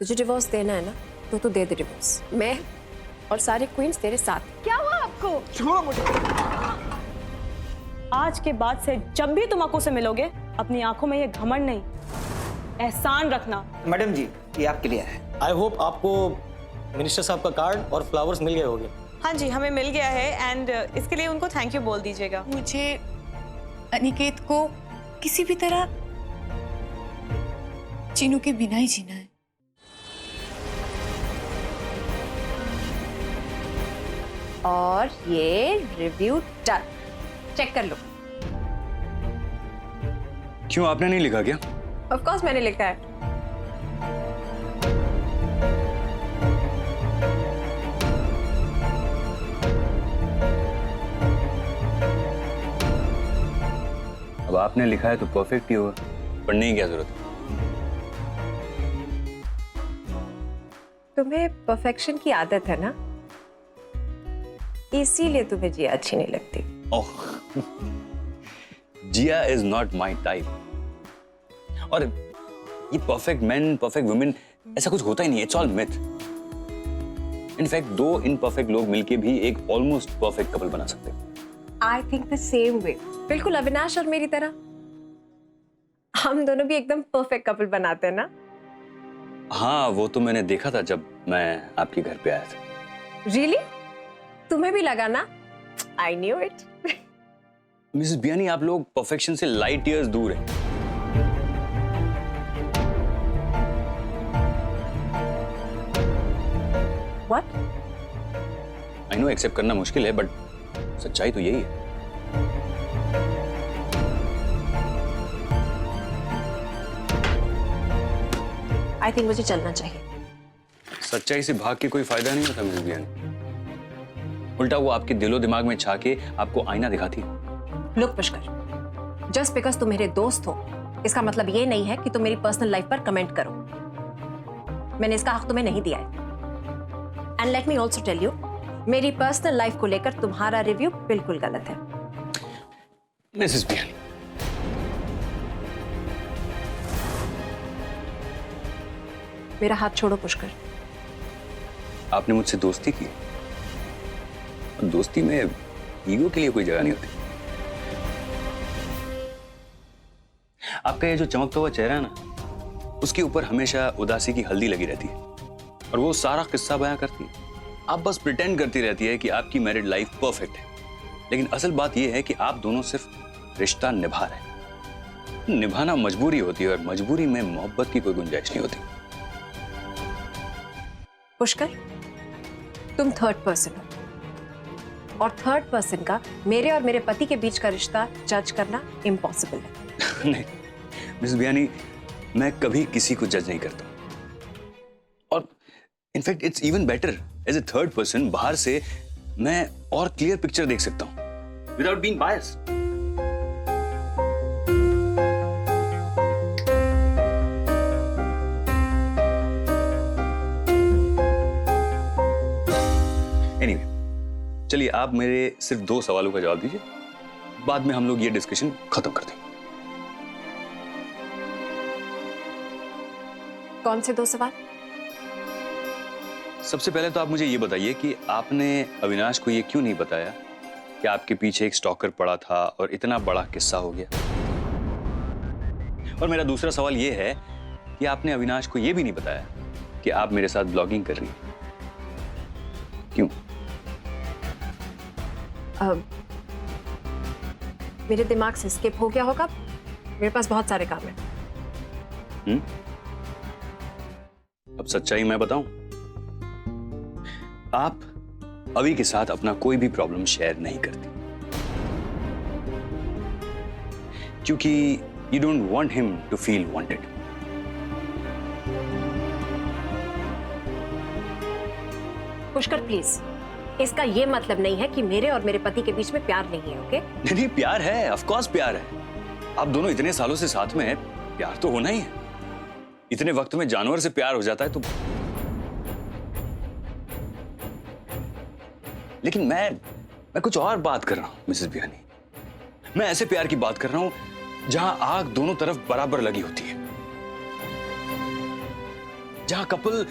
तुझे डिवोर्स देना है ना तो दे दे डिवोर्स। मैं और सारे क्वींस तेरे साथ। क्या हुआ आपको? छोड़ो मुझे। आज के बाद से जब भी तुम अक्कू से मिलोगे अपनी आंखों में ये घमंड नहीं, एहसान रखना। मैडम जी ये आपके लिए है। आई होप आपको मिनिस्टर साहब का कार्ड और फ्लावर्स मिल गए होंगे। हाँ जी, हमें मिल गया है एंड इसके लिए उनको थैंक यू बोल दीजिएगा। मुझे अनिकेत को किसी भी तरह चीनू के बिना ही जीना है। और ये रिव्यू डन, चेक कर लो। क्यों, आपने नहीं लिखा क्या? ऑफ कोर्स मैंने लिखा है। अब आपने लिखा है तो परफेक्ट ही होगा, पढ़ने की क्या जरूरत है? तुम्हें परफेक्शन की आदत है ना, इसीलिए तुम्हें जिया अच्छी नहीं लगती। ओह, जिया इज नॉट माई टाइप। और ये परफेक्ट मैन, परफेक्ट वुमेन ऐसा कुछ होता ही नहीं है, इट्स ऑल मिथ। इनफैक्ट दो इनपरफेक्ट लोग मिलके भी एक ऑलमोस्ट परफेक्ट कपल बना सकते हैं। I think the same way, बिल्कुल अविनाश और मेरी तरह। हम दोनों भी एकदम परफेक्ट कपल बनाते हैं ना। हाँ, वो तो मैंने देखा था जब मैं आपके घर पे आया था। रियली? तुम्हें भी लगा ना? I knew it. Mrs Biyani, आप लोग परफेक्शन से लाइट ईयर्स दूर हैं। व्हाट? आई नो एक्सेप्ट करना मुश्किल है, बट सच्चाई तो यही है। आई थिंक मुझे चलना चाहिए। सच्चाई से भाग के कोई फायदा नहीं होता मिसेस बियानी। उल्टा वो आपके दिलो दिमाग में छा के आपको आईना दिखाती है। लुक पुष्कर, जस्ट बिकॉज तुम मेरे दोस्त हो इसका मतलब ये नहीं है कि तुम मेरी पर्सनल लाइफ पर कमेंट करो। मैंने इसका हक तुम्हें नहीं दिया है। And let me also tell you, मेरी पर्सनल लाइफ को लेकर तुम्हारा रिव्यू बिल्कुल गलत है। मिसेस बियानी, मेरा हाथ छोड़ो पुष्कर। आपने मुझसे दोस्ती की, और दोस्ती में ईगो के लिए कोई जगह नहीं होती। आपका ये जो चमकता हुआ चेहरा है ना, उसके ऊपर हमेशा उदासी की हल्दी लगी रहती है, और वो सारा किस्सा बयां करती है। आप बस प्रिटेंड करती रहती है कि आपकी मैरिड लाइफ परफेक्ट है, लेकिन असल बात यह है कि आप दोनों सिर्फ रिश्ता निभा रहे हैं। निभाना मजबूरी होती है, और मजबूरी में मोहब्बत की कोई गुंजाइश नहीं होती। पुष्कर, तुम थर्ड पर्सन हो, और थर्ड पर्सन का मेरे और मेरे पति के बीच का रिश्ता जज करना इम्पॉसिबल है। नहीं मिसेस बियानी, मैं कभी किसी को जज नहीं करता, और in fact it's even better as a third person. बाहर से मैं और क्लियर पिक्चर देख सकता हूं विदाउट बीइंग बायस्ड। एनीवे, चलिए आप मेरे सिर्फ 2 सवालों का जवाब दीजिए, बाद में हम लोग ये डिस्कशन खत्म कर देंगे। कौन से 2 सवाल? सबसे पहले तो आप मुझे ये बताइए कि आपने अविनाश को ये क्यों नहीं बताया कि आपके पीछे एक स्टॉकर पड़ा था और इतना बड़ा किस्सा हो गया। और मेरा दूसरा सवाल ये है कि आपने अविनाश को ये भी नहीं बताया कि आप मेरे साथ ब्लॉगिंग कर रही हैं। क्यों? मेरे दिमाग से स्किप हो गया होगा, मेरे पास बहुत सारे काम हैं। अब सच्चाई मैं बताऊं, आप अभी के साथ अपना कोई भी प्रॉब्लम शेयर नहीं करती, क्योंकि you don't want him to feel wanted. Pushkar please, इसका ये मतलब नहीं है कि मेरे और मेरे पति के बीच में प्यार नहीं है, ओके? नहीं, प्यार है, ऑफ कोर्स प्यार है। आप दोनों इतने सालों से साथ में हैं, प्यार तो होना ही है। इतने वक्त में जानवर से प्यार हो जाता है तो। लेकिन मैं कुछ और बात कर रहा हूं मिसेस बियानी। मैं ऐसे प्यार की बात कर रहा हूं जहां आग दोनों तरफ बराबर लगी होती है। जहां कपल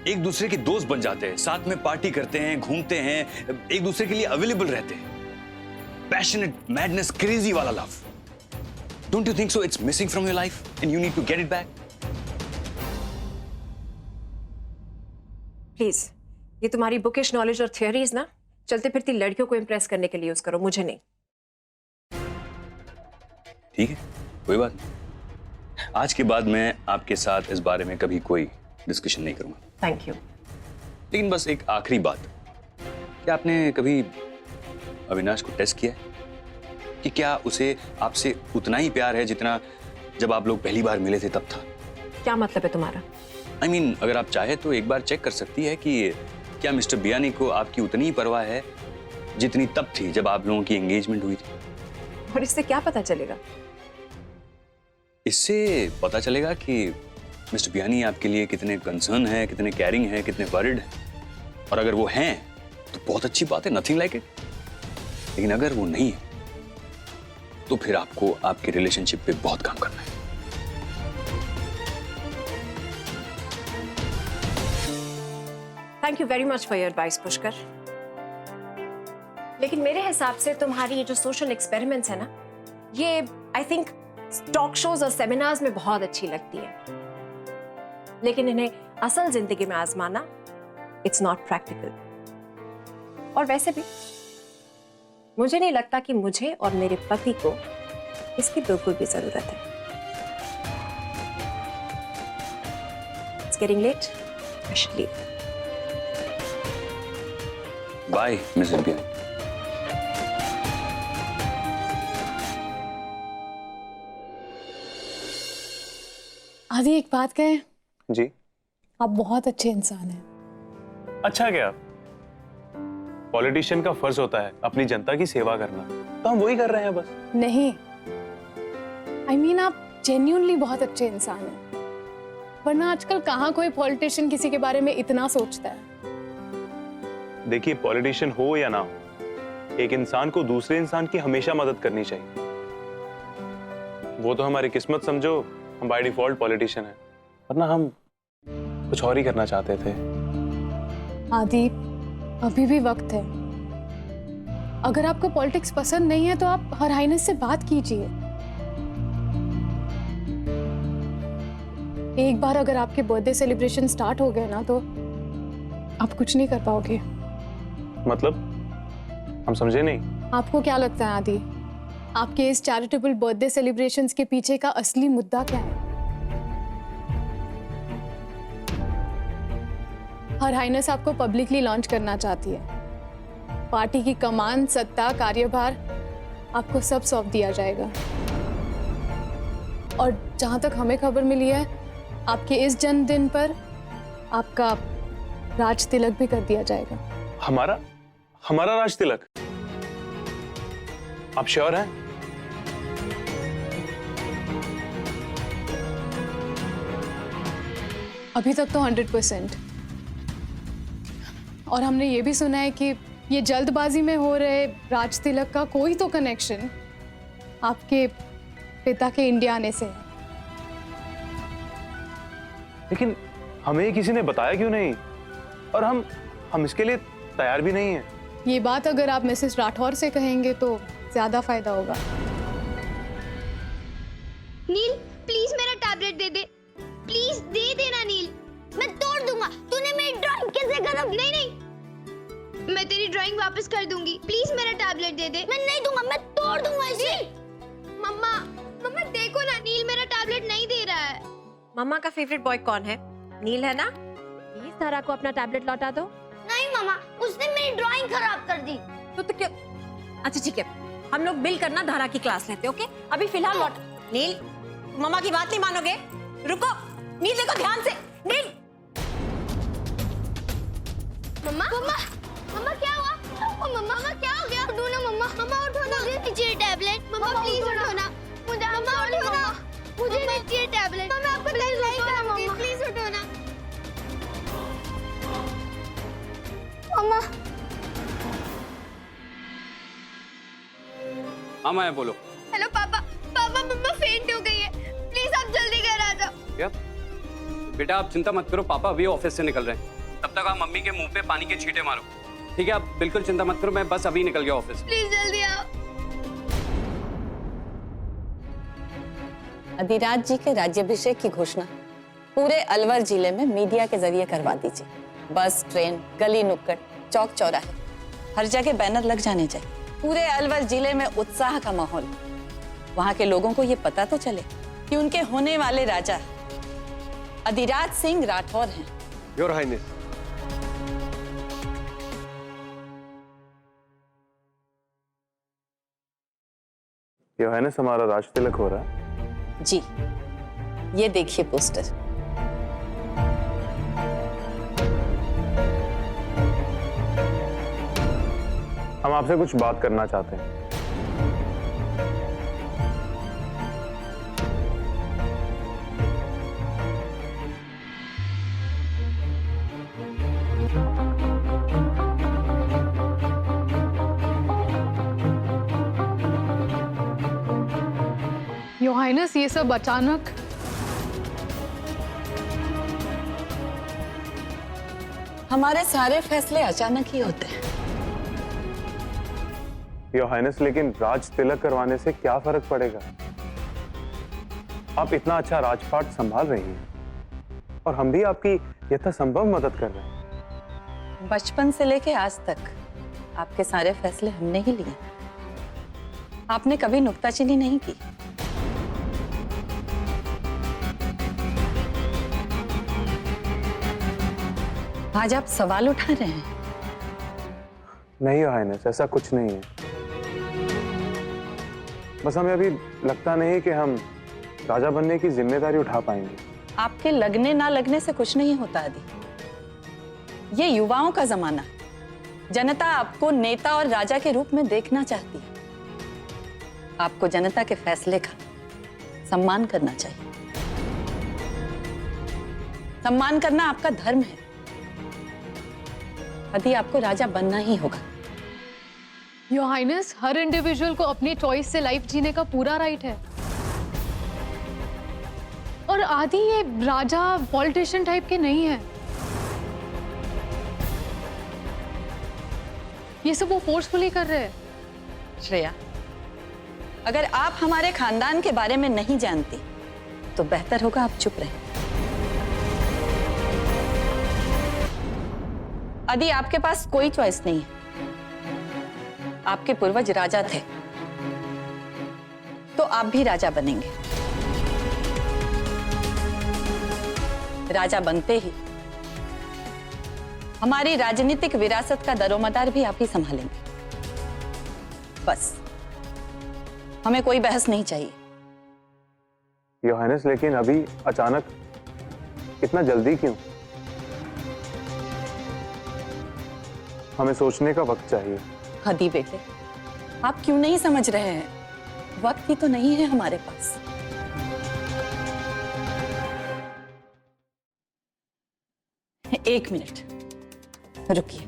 एक दूसरे के दोस्त बन जाते हैं, साथ में पार्टी करते हैं, घूमते हैं, एक दूसरे के लिए अवेलेबल रहते हैं। पैशनेट, मैडनेस, क्रेजी वाला love. Don't you think so it's missing from your life and you need to get it back? Please, ये तुम्हारी बुकिश नॉलेज और थियोरीज ना चलते फिरती लड़कियों को इंप्रेस करने के लिए यूज करो, मुझे नहीं। ठीक है, कोई बात नहीं। आज के बाद मैं आपके साथ इस बारे में कभी कोई डिस्कशन नहीं करूंगा। Thank you. लेकिन बस एक आखिरी बात, क्या आपने कभी अविनाश को टेस्ट किया है कि क्या उसे आपसे उतना ही प्यार है जितना जब आप लोग पहली बार मिले थे तब था? क्या मतलब है तुम्हारा? I mean, अगर आप चाहे तो एक बार चेक कर सकती है कि क्या मिस्टर बियानी को आपकी उतनी ही परवाह है जितनी तब थी जब आप लोगों की एंगेजमेंट हुई थी। और इससे क्या पता चलेगा? इससे पता चलेगा कि मिस्टर बियानी आपके लिए कितने कंसर्न है, कितने कैरिंग है, कितने वरिड है। और अगर वो हैं तो बहुत अच्छी बात है, नथिंग लाइक इट। लेकिन अगर वो नहीं है तो फिर आपको आपके रिलेशनशिप पे बहुत काम करना है। Thank you very much for your advice Pushkar. लेकिन मेरे हिसाब से तुम्हारी ये जो सोशल एक्सपेरिमेंट्स है ना, ये आई थिंक टॉक शोज और सेमिनार्स में बहुत अच्छी लगती है, लेकिन इन्हें असल जिंदगी में आजमाना इट्स नॉट प्रैक्टिकल। और वैसे भी मुझे नहीं लगता कि मुझे और मेरे पति को इसकी बिल्कुल भी जरूरत है। It's getting late. I should leave. Bye mister Biyani. Aadi, एक बात कहें? जी। आप बहुत अच्छे इंसान हैं। अच्छा क्या? पॉलिटिशियन का फर्ज होता है अपनी जनता की सेवा करना, तो हम वही कर रहे हैं बस। नहीं, I mean, आप जेन्युइनली बहुत अच्छे इंसान हैं। वरना आजकल कहाँ कोई पॉलिटिशियन किसी के बारे में इतना सोचता है। देखिए, पॉलिटिशियन हो या ना हो, एक इंसान को दूसरे इंसान की हमेशा मदद करनी चाहिए। वो तो हमारी किस्मत समझो, हम बाय डिफॉल्ट पॉलिटिशियन हैं, वरना हम कुछ और ही करना चाहते थे। आदि, अभी भी वक्त है। अगर आपको पॉलिटिक्स पसंद नहीं है तो आप हर हाइनेस से बात कीजिए। एक बार अगर आपके बर्थडे सेलिब्रेशन स्टार्ट हो गए ना तो आप कुछ नहीं कर पाओगे। मतलब? हम समझे नहीं। आपको क्या लगता है आदि, आपके इस चैरिटेबल बर्थडे सेलिब्रेशंस के पीछे का असली मुद्दा क्या है? हर हाइनेस आपको पब्लिकली लॉन्च करना चाहती है। पार्टी की कमान, सत्ता, कार्यभार आपको सब सौंप दिया जाएगा। और जहां तक हमें खबर मिली है, आपके इस जन्मदिन पर आपका राज तिलक भी कर दिया जाएगा। हमारा राज तिलक? आप श्योर हैं? अभी तक तो 100%। और हमने ये भी सुना है कि ये जल्दबाजी में हो रहे राज तिलक का कोई तो कनेक्शन आपके पिता के इंडिया आने से है। लेकिन हमें किसी ने बताया क्यों नहीं? और हम इसके लिए तैयार भी नहीं हैं। ये बात अगर आप मिसेस राठौर से कहेंगे तो ज्यादा फायदा होगा। नील, प्लीज मेरा टैबलेट दे दे। प्लीज दे देना नील। मैं तोड़ दूंगा। तूने मेरी ड्राइंग कैसे खत्म? नहीं, मैं तेरी ड्राइंग वापस कर दूंगी। प्लीज मेरा टैबलेट दे दे। मैं नहीं दूंगा, मैं तोड़ दूंगा इसे। मम्मा देखो ना, नील मेरा टैबलेट नहीं दे रहा है। मम्मा का फेवरेट बॉय कौन है? नील है ना? प्लीज तारा को अपना टैबलेट लौटा दो। नहीं मम्मा, उसने मेरी ड्राइंग खराब कर दी। तो क्या? अच्छा ठीक है, हम लोग बिल करना धारा की क्लास लेते, ओके? अभी फिलहाल लौट। नील, मम्मा की बात नहीं मानोगे? रुको नील, देखो ध्यान से। नील, मम्मा क्या हुआ? मम्मा क्या हो गया? उठो ना मम्मा। उठो ना। मुझे चाहिए टैबलेट। मम्मा प्लीज उठो ना। मुझे उठो ना। मुझे नहीं चाहिए टैबलेट। मैं आपको प्लीज नहीं करूंगी। प्लीज उठो ना। मम्मा। हाँ माया, बोलो। हेलो पापा। मम्मा फेंट हो गई है। प्लीज आप जल्दी घर आ जाओ। क्या? बेटा आप चिंता मत करो, पापा अभी ऑफिस से निकल रहे हैं। तब तक आप मम्मी के मुंह पे पानी के छींटे मारो, ठीक है? आप बिल्कुल चिंता मत करो, मैं बस अभी निकल गया ऑफिस। प्लीज जल्दी आओ। अधिराज जी के राज्याभिषेक की घोषणा पूरे अलवर जिले में मीडिया के जरिए करवा दीजिए। बस, ट्रेन, गली नुक्कड़, चौक चौराहे, हर जगह बैनर लग जाने चाहिए। पूरे अलवर जिले में उत्साह का माहौल। वहां के लोगों को ये पता तो चले कि उनके होने वाले राजा अधिराज सिंह राठौर हैं। Your highness. योर हाइनेस, हमारा राज तिलक हो रहा है। जी, ये देखिए पोस्टर। हम आपसे कुछ बात करना चाहते हैं। योर हाइनेस, ये सब अचानक। हमारे सारे फैसले अचानक ही होते हैं। योर हाइनेस, लेकिन राज तिलक करवाने से क्या फर्क पड़ेगा? आप इतना अच्छा राजपाट संभाल रही हैं और हम भी आपकी यथासंभव मदद कर रहे हैं। बचपन से लेके आज तक आपके सारे फैसले हमने ही लिए। आपने कभी नुक्ताचीनी नहीं की। आज आप सवाल उठा रहे हैं। नहीं योर हाइनेस, ऐसा कुछ नहीं है। बस हमें अभी लगता नहीं कि हम राजा बनने की जिम्मेदारी उठा पाएंगे। आपके लगने ना लगने से कुछ नहीं होता आदि। ये युवाओं का जमाना है। जनता आपको नेता और राजा के रूप में देखना चाहती है। आपको जनता के फैसले का सम्मान करना चाहिए। सम्मान करना आपका धर्म है। यदि आपको राजा बनना ही होगा। योर हाइनेस, हर इंडिविजुअल को अपनी चॉइस से लाइफ जीने का पूरा राइट है। और आदि ये राजा पॉलिटिशियन टाइप के नहीं है। ये सब वो फोर्सफुली कर रहे हैं। श्रेया, अगर आप हमारे खानदान के बारे में नहीं जानती तो बेहतर होगा आप चुप रहें। यदि आपके पास कोई चॉइस नहीं है, आपके पूर्वज राजा थे, तो आप भी राजा बनेंगे। राजा बनते ही हमारी राजनीतिक विरासत का दरोमदार भी आप ही संभालेंगे। बस, हमें कोई बहस नहीं चाहिए। योर हाइनेस, लेकिन अभी अचानक इतना जल्दी क्यों? हमें सोचने का वक्त चाहिए। हदी बेटे, आप क्यों नहीं समझ रहे हैं? वक्त ही तो नहीं है हमारे पास। एक मिनट रुकिए।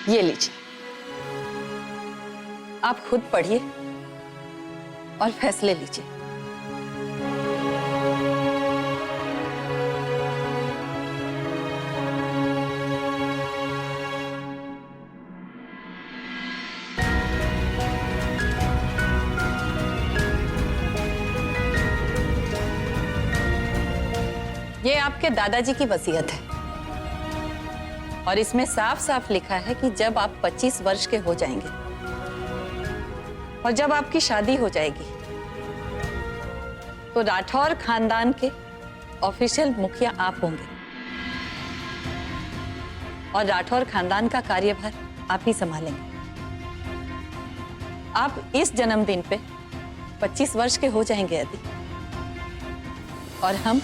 ये लीजिए, आप खुद पढ़िए और फैसले लीजिए। ये आपके दादाजी की वसीयत है और इसमें साफ साफ लिखा है कि जब आप 25 वर्ष के हो जाएंगे और जब आपकी शादी हो जाएगी तो राठौर खानदान के ऑफिशियल मुखिया आप होंगे और राठौर खानदान का कार्यभार आप ही संभालेंगे। आप इस जन्मदिन पे 25 वर्ष के हो जाएंगे यदि, और हम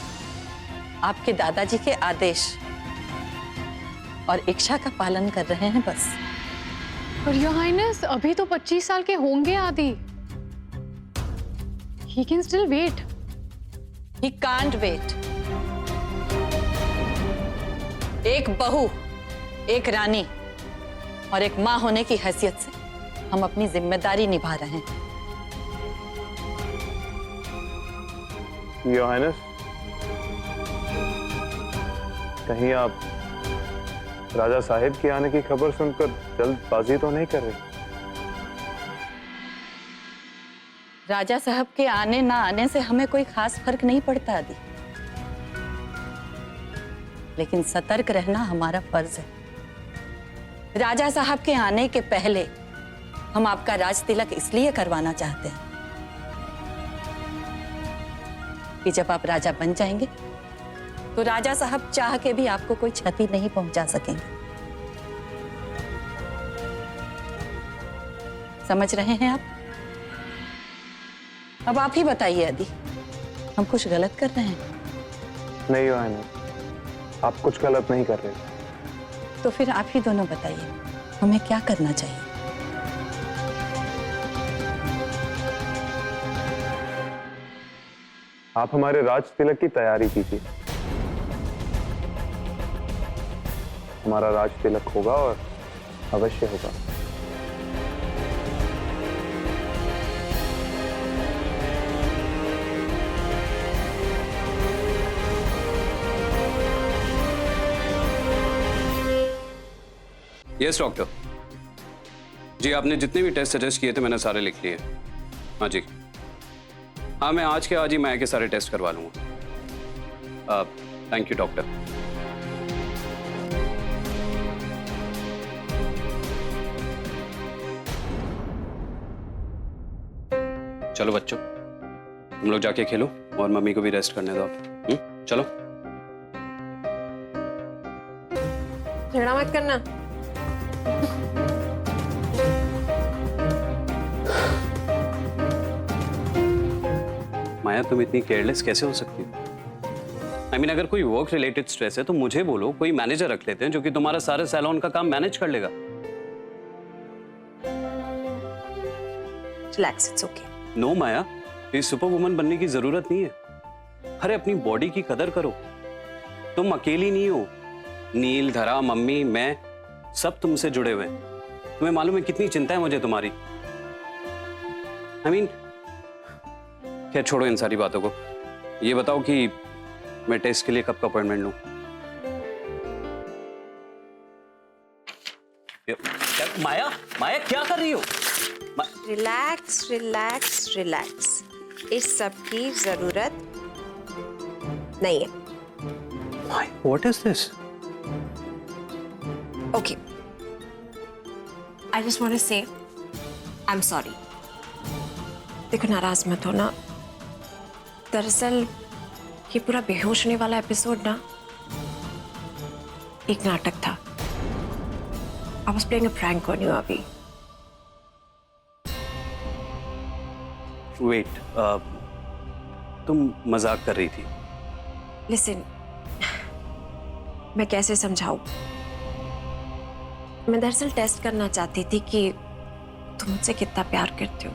आपके दादाजी के आदेश और इच्छा का पालन कर रहे हैं बस। पर योर हाइनेस, अभी तो 25 साल के होंगे आदि। He can still wait. He can't wait. एक बहू, एक रानी और एक मां होने की हैसियत से हम अपनी जिम्मेदारी निभा रहे हैं। योर हाइनेस, कहीं आप राजा साहिब के आने की खबर सुनकर जल्दबाजी तो नहीं कर रहे? राजा साहब के आने ना आने से हमें कोई खास फर्क नहीं पड़ता आदि, लेकिन सतर्क रहना हमारा फर्ज है। राजा साहब के आने के पहले हम आपका राज तिलक इसलिए करवाना चाहते हैं कि जब आप राजा बन जाएंगे तो राजा साहब चाह के भी आपको कोई क्षति नहीं पहुंचा सकेंगे। समझ रहे हैं आप? अब आप ही बताइए आदि, हम कुछ गलत कर रहे हैं? नहीं योर हाइनेस, आप कुछ गलत नहीं कर रहे। तो फिर आप ही दोनों बताइए हमें क्या करना चाहिए। आप हमारे राज तिलक की तैयारी कीजिए। हमारा राज तिलक होगा और अवश्य होगा। यस डॉक्टर जी, आपने जितने भी टेस्ट सजेस्ट किए थे मैंने सारे लिख लिए। हाँ जी, हाँ मैं आज के आज ही मैं के सारे टेस्ट करवा लूँगा। Thank you doctor. चलो बच्चों, तुम लोग जाके खेलो और मम्मी को भी रेस्ट करने दो। चलो। झगड़ा मत करना। माया, तुम इतनी केयरलेस कैसे हो सकती हो? I mean, अगर कोई वर्क रिलेटेड स्ट्रेस है तो मुझे बोलो, कोई मैनेजर रख लेते हैं जो कि तुम्हारा सारे सैलून का काम मैनेज कर लेगा। Relax, it's okay. नो माया, ये सुपर वुमन बनने की जरूरत नहीं है। अरे अपनी बॉडी की कदर करो। तुम अकेली नहीं हो, नील, धरा, मम्मी, मैं सब तुमसे जुड़े हुए हैं। तुम्हें मालूम है कितनी चिंता है मुझे तुम्हारी। I mean, क्या, छोड़ो इन सारी बातों को। ये बताओ कि मैं टेस्ट के लिए कब का अपॉइंटमेंट लूं? माया, माया क्या कर रही हो? रिलैक्स रिलैक्स रिलैक्स, इस सब की जरूरत नहीं है। What is this? Okay, I just want to say I'm sorry. देखो, नाराज मत हो ना। दरअसल ये पूरा बेहोश होने वाला एपिसोड ना एक नाटक था। I was playing a prank on you अभी। वेट, तुम मजाक कर रही थी? लिसन, मैं कैसे समझाऊं? मैं दरअसल टेस्ट करना चाहती थी कि तुम मुझसे कितना प्यार करते हो,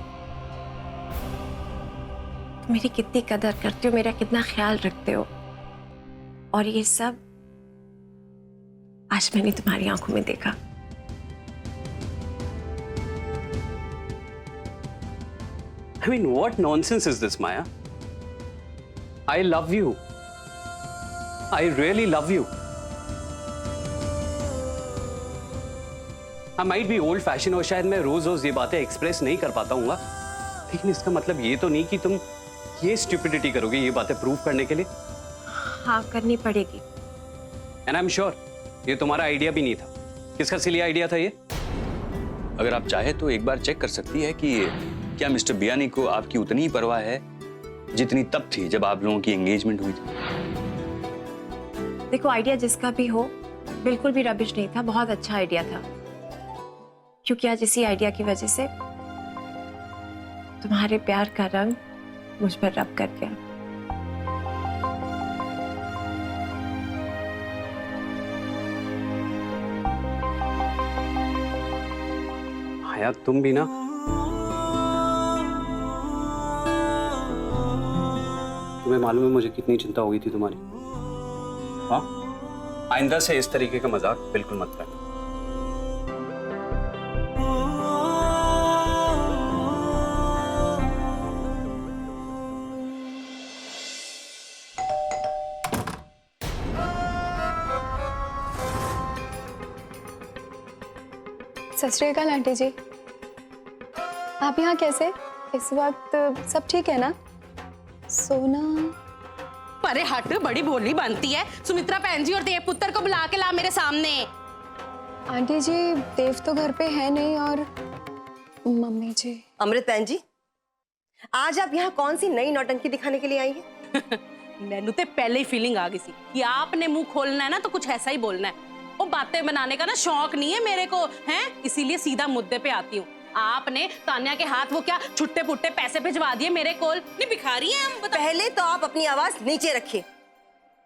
तुम मेरी कितनी कदर करते हो, मेरा कितना ख्याल रखते हो। और ये सब आज मैंने तुम्हारी आंखों में देखा। I mean, what nonsense is this, Maya? I love you. I really love you. I might be old fashioned और शायद मैं रोज रोज ये बातें एक्सप्रेस नहीं कर पाता हूँ, लेकिन इसका मतलब ये तो नहीं कि तुम ये स्टुपिडिटी करोगे ये बातें प्रूव करने के लिए। हाँ, करनी पड़ेगी। And I'm sure ये तुम्हारा आइडिया भी नहीं था। किसका सिली आइडिया था ये? अगर आप चाहे तो एक बार चेक कर सकती है कि क्या मिस्टर बियानी को आपकी उतनी ही परवाह है जितनी तब थी जब आप लोगों की एंगेजमेंट हुई थी। देखो, आइडिया जिसका भी हो बिल्कुल भी रबिश नहीं था, बहुत अच्छा आइडिया था। क्योंकि आज इसी आइडिया की वजह से तुम्हारे प्यार का रंग मुझ पर रब कर गया। माया, तुम भी ना, तुम्हें तुम्हें मालूम है मुझे कितनी चिंता हो गई थी तुम्हारी। हाँ, आइंदा से इस तरीके का मजाक बिल्कुल मत करना। सत श्री अकाल आंटी जी, आप यहाँ कैसे? इस वक्त सब ठीक है ना? सोना अरे हट, बड़ी भोली बनती है। सुमित्रा बहन जी और देव पुत्र को बुला के ला मेरे सामने। आंटी जी, देव तो घर पे है नहीं और मम्मी जी। अमृत बहन जी, आज आप यहाँ कौन सी नई नौटंकी दिखाने के लिए आई हैं? मैनू तो पहले ही फीलिंग आ गई थी कि आपने मुंह खोलना है ना तो कुछ ऐसा ही बोलना है। वो बातें बनाने का ना शौक नहीं है मेरे को, हैं? इसीलिए सीधा मुद्दे पे आती हूँ। आपने तान्या के हाथ वो क्या छुट्टे पुट्टे पैसे भिजवा दिए मेरे कोल? नहीं भिखारी हैं हम, बताओ। पहले तो आप अपनी आवाज नीचे रखिए,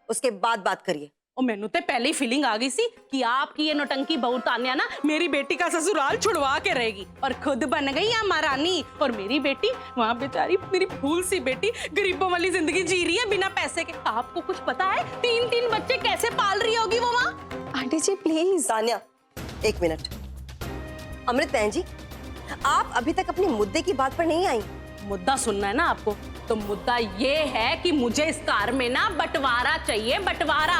उसके बाद बात करिए। और मैनू तो पहले ही फीलिंग आ गई सी कि आपकी ये नौटंकी बहू तान्या ना मेरी बेटी का ससुराल छुड़वा के रहेगी और खुद बन गई यहाँ महारानी। और मेरी बेटी वहाँ बेचारी, मेरी फूल सी बेटी गरीबों वाली जिंदगी जी रही है बिना पैसे के। आपको कुछ पता है 3-3 बच्चे कैसे पाल रही होगी वो वहाँ? Aunty ji please. Tanya, 1 minute. Amrit बहन जी, आप अभी तक अपने मुद्दे की बात पर नहीं आई। मुद्दा सुनना है ना आपको? तो मुद्दा ये है कि मुझे इस कार में ना बंटवारा चाहिए, बंटवारा।